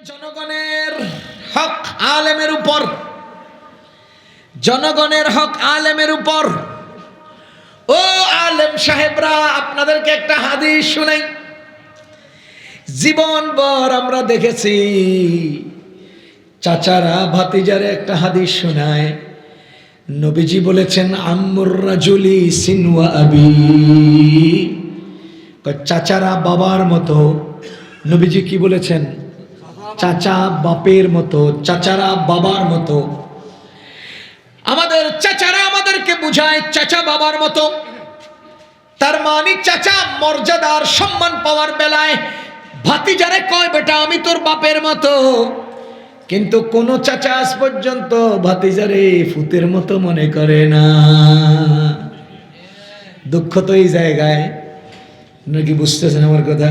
জনগণের হক আলেমের উপর, জনগণের হক আলেমের উপর। ও আলেম সাহেবরা, আপনাদেরকে একটা হাদিস শুনাই। জীবনভর আমরা দেখেছি চাচারা ভাতিজারে একটা হাদিস শোনায়। নবীজি বলেছেন আম্মুর রাজুলি সিনওয়া আবি, চাচারা বাবার মতো। নবীজি কি বলেছেন? চাচা বাপের মতো, চাচারা বাবার মতো। আমাদের চাচারা আমাদেরকে বুঝায় চাচা বাবার মতো। তার মানে চাচা মর্যাদার সম্মান পাওয়ার বেলায় ভাতিজারে কয় বেটা আমি তোর বাপের মতো, কিন্তু কোন চাচা আজ পর্যন্ত ভাতিজারে ফুতের মতো মনে করে না। দুঃখ তো এই জায়গায়, নাকি বুঝতেছেন আমার কথা?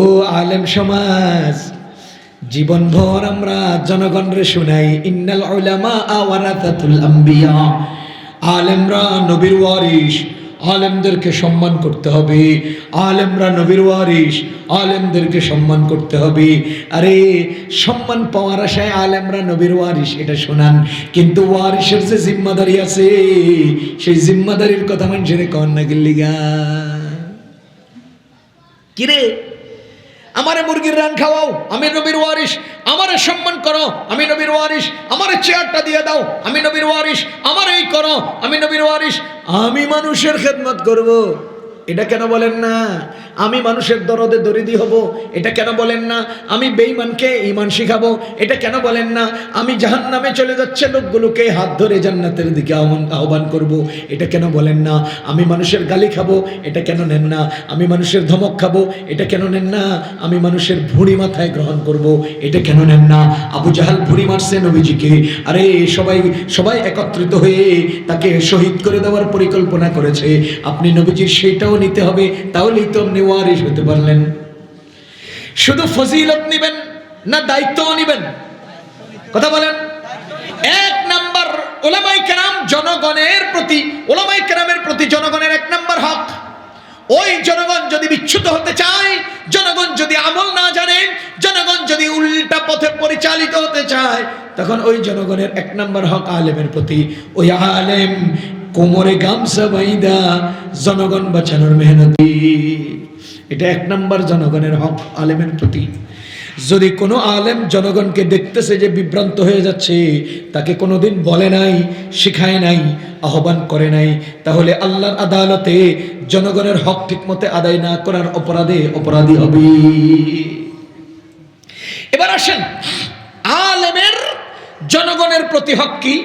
ও আলেম সমাজ, জীবনভর আমরা জনগণরে শুনাই ইন্নাল উলামা ওয়ারাসাতুল আম্বিয়া, আলেমরা নবীর ওয়ারিস, আলেমদেরকে সম্মান করতে হবে। আলেমরা নবীর ওয়ারিস, আলেমদেরকে সম্মান করতে হবে। আরে সম্মান পাওয়ার আশায় আলেমরা নবীর ওয়ারিস এটা শোনান, কিন্তু ওয়ারিসের যে জিম্মাদারি আছে সেই জিম্মাদারির কথা মানুষের কন না গিল্লিগা। কিরে আমারে মুরগির রান খাওয়াও, আমি নবীর ওয়ারিস, আমারে সম্মান করো, আমি নবীর ওয়ারিস, আমারে চেয়ারটা দিয়ে দাও, আমি নবীর ওয়ারিস, আমার এই করো, আমি নবীর ওয়ারিস। আমি মানুষের খেদমত করব, এটা কেন বলেন না? আমি মানুষের দরদে দরিদি হব, এটা কেন বলেন না? আমি বেঈমানকে ঈমান শিখাবো, এটা কেন বলেন না? আমি জাহান্নামে চলে যাচ্ছে লোকগুলোকে হাত ধরে জান্নাতের দিকে আহ্বান করব, এটা কেন বলেন না? আমি মানুষের গালি খাবো, এটা কেন নেন না? আমি মানুষের ধমক খাবো, এটা কেন নেন না? আমি মানুষের ভুঁড়ি মাথায় গ্রহণ করব, এটা কেন নেন না? আবু জাহাল ভুঁড়ি মারছে নবীজিকে, আরে সবাই একত্রিত হয়ে তাকে শহীদ করে দেওয়ার পরিকল্পনা করেছে। আপনি নবীজির সেইটাও নিতে হবে, তাহলেই তো আপনি ওয়ারিস হতে পারলেন। শুধু ফজিলত নিবেন না দায়িত্বও নিবেন? কথা বলেন। এক নাম্বার উলামায়ে কেরাম জনগণের প্রতি, উলামায়ে কেরামের প্রতি জনগণের এক নাম্বার হক। ওই জনগণ যদি বিচ্যুত হতে চায়, জনগণ যদি আমল না জানে, জনগণ যদি উল্টা পথে পরিচালিত হতে চায়, তখন ওই জনগণের এক নাম্বার হক আলেমের প্রতি। ওই আলেম কোমরে গামছা বাইদা জনগণ বাঁচানোর মেহনতি, এটা এক নাম্বার জনগণের হক আলেমের প্রতি। যদি কোনো আলেম জনগণকে দেখতেছে যে বিভ্রান্ত হয়ে যাচ্ছে, তাকে কোনোদিন বলে নাই, শিখায় নাই, আহ্বান করে নাই, তাহলে আল্লাহর আদালতে জনগণের হক ঠিকমতো আদায় না করার অপরাধে অপরাধী হবে। এবার আসেন আলেমের জনগণের প্রতি হক কি?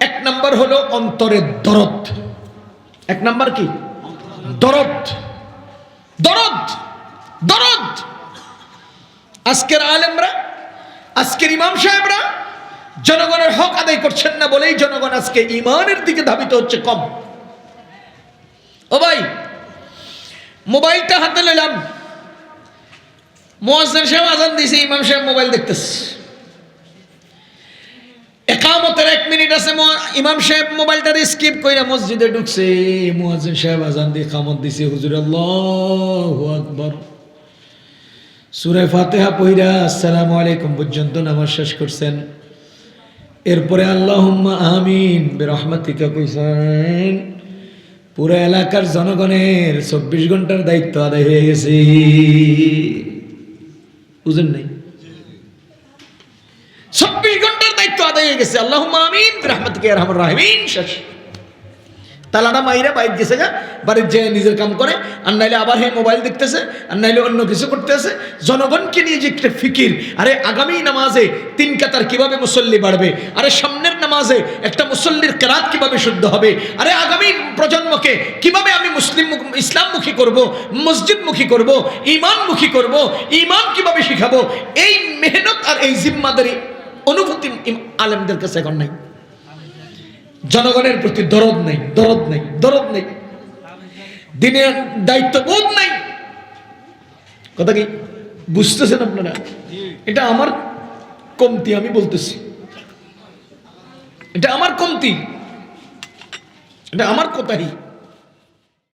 এক নাম্বার হলো অন্তরের দরদ। এক নাম্বার কি? দরদ। দরদ, দরদ। আজকের আলেমরা, আজকের ইমাম সাহেবরা জনগণের হক আদায় করছেন না বলেই জনগণ আজকে ইমানের দিকে ধাবিত হচ্ছে কম। ও ভাই, মোবাইলটা হাতে নিলাম, মুয়াজ্জিন সাহেব আজান দিয়েছে, ইমাম সাহেব মোবাইল দেখতেছে। একামতের 1 মিনিট আছে, ইমাম সাহেব মোবাইলটা স্কিপ কইরা মসজিদে ঢুকছে, মুয়াজ্জিন সাহেব আজান দিয়ে কামত দিছে, হুজুর আল্লাহু আকবার, সূরা ফাতিহা পড়া আসসালামু আলাইকুম পর্যন্ত নামাজ শেষ করছেন। এরপরে আল্লাহুম্মা আমিন বিরহমাতিকা কইছেন। পুরো এলাকার জনগণের 24 ঘন্টার দায়িত্ব আদায় হয়ে গেছে। বুঝেন নাই? 24 ঘন্টার দায়িত্ব আদায় হয়ে গেছে। আল্লাহুম্মা আমিন বিরহমাতিকা ইয়া আরহামার রাহিমিন। শেষ। তালাটা মাইরা বাইরে গেছে গা, বাড়ির যে নিজের কাম করে, আর নাইলে আবার হে মোবাইল দেখতেছে, আর নাইলে অন্য কিছু করতেছে। জনগণকে নিয়ে যে একটা ফিকির, আরে আগামী নামাজে 3 কাতার কিভাবে মুসল্লি বাড়বে, আরে সামনের নামাজে একটা মুসল্লির কেরাত কিভাবে শুদ্ধ হবে, আরে আগামী প্রজন্মকে কিভাবে আমি ইসলামমুখী করব, মসজিদমুখী করব, ঈমানমুখী করব, ঈমান কিভাবে শিখাবো, এই মেহনত আর এই জিম্মাদারি অনুভূতি আলেমদের কাছে এখন নাই। জনগণের প্রতি দরদ নাই, দরদ নাই, দরদ নাই, দিনের দায়িত্ববোধ নাই। কথা কি বুঝতেছেন আপনারা? এটা আমার কমতি, আমি বলতেছি, এটা আমার কমতি, এটা আমার কথাই।